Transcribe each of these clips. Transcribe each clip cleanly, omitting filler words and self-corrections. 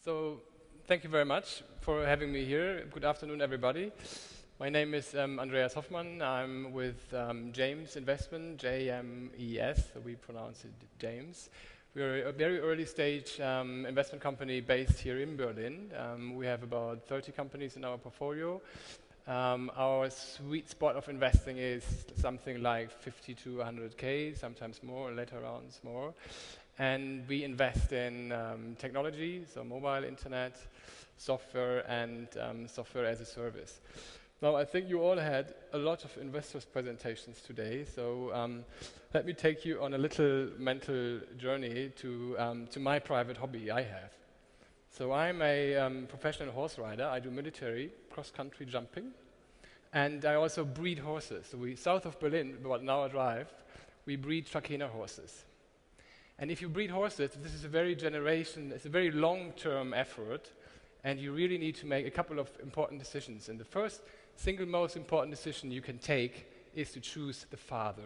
So thank you very much for having me here. Good afternoon, everybody. My name is Andreas Hoffmann. I'm with JMES Investment, JMES, so we pronounce it James. We're a very early stage investment company based here in Berlin. We have about 30 companies in our portfolio. Our sweet spot of investing is something like 50 to 100K, sometimes more, later rounds more. And we invest in technology, so mobile, internet, software, and software as a service. Now, I think you all had a lot of investors' presentations today, so let me take you on a little mental journey to my private hobby I have. So I'm a professional horse rider. I do military, cross-country jumping, and I also breed horses. So south of Berlin, about an hour drive, we breed Trakehner horses. And if you breed horses, this is it's a very long-term effort, and you really need to make a couple of important decisions. And the first single most important decision you can take is to choose the father.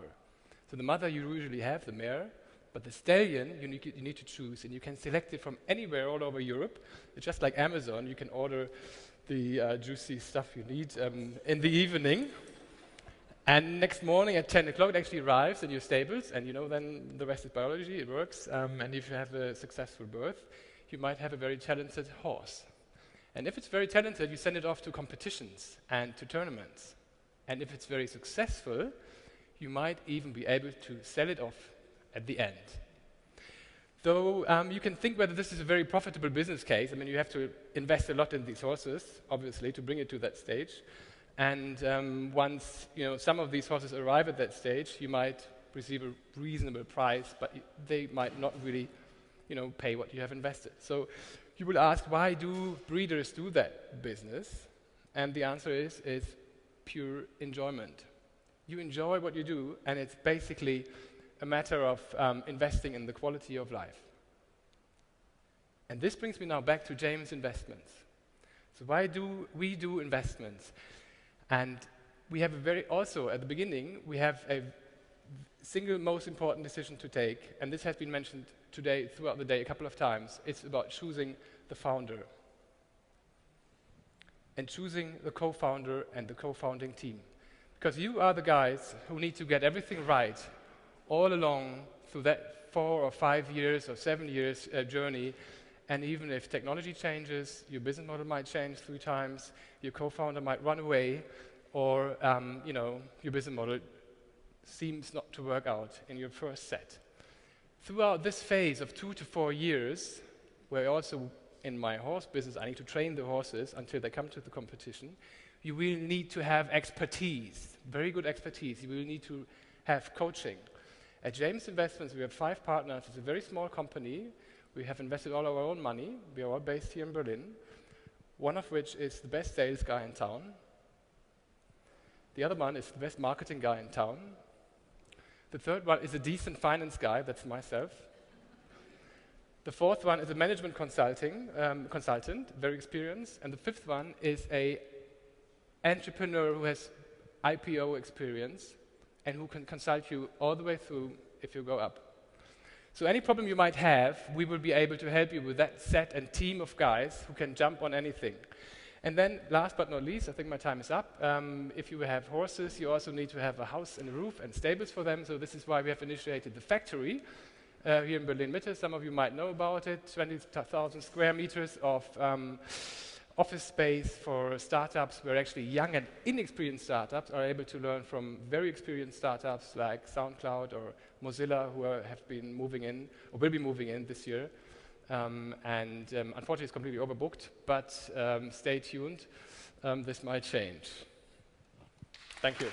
So the mother you usually have, the mare, but the stallion you need to choose, and you can select it from anywhere all over Europe. It's just like Amazon, you can order the juicy stuff you need in the evening. And next morning at 10 o'clock, it actually arrives in your stables, and then the rest is biology, it works. And if you have a successful birth, you might have a very talented horse. And if it's very talented, you send it off to competitions and to tournaments. And if it's very successful, you might even be able to sell it off at the end. Though you can think whether this is a very profitable business case. I mean, you have to invest a lot in these horses, obviously, to bring it to that stage. And once some of these horses arrive at that stage, you might receive a reasonable price, but they might not really pay what you have invested. So you will ask, why do breeders do that business? And the answer is pure enjoyment. You enjoy what you do, and it's basically a matter of investing in the quality of life. And this brings me now back to JMES Investments. So why do we do investments? And we have also at the beginning, we have a single most important decision to take, and this has been mentioned today throughout the day a couple of times. It's about choosing the founder and choosing the co-founder and the co-founding team. Because you are the guys who need to get everything right all along through that 4 or 5 years or 7 years journey. And even if technology changes, your business model might change 3 times, your co-founder might run away, or your business model seems not to work out in your first set. Throughout this phase of 2 to 4 years, where also in my horse business I need to train the horses until they come to the competition, you will need to have expertise, very good expertise. You will need to have coaching. At JMES Investments, we have 5 partners. It's a very small company. We have invested all our own money. We are all based here in Berlin, one of which is the best sales guy in town. The other one is the best marketing guy in town. The third one is a decent finance guy, that's myself. The fourth one is a management consultant, very experienced. And the fifth one is an entrepreneur who has IPO experience and who can consult you all the way through if you go up. So any problem you might have, we will be able to help you with that set and team of guys who can jump on anything. And then, last but not least, I think my time is up. If you have horses, you also need to have a house and a roof and stables for them. So this is why we have initiated the factory here in Berlin-Mitte. Some of you might know about it. 20,000 square meters of office space for startups, where actually young and inexperienced startups are able to learn from very experienced startups like SoundCloud or Mozilla, who have been moving in or will be moving in this year. Unfortunately, it's completely overbooked, but stay tuned. This might change. Thank you.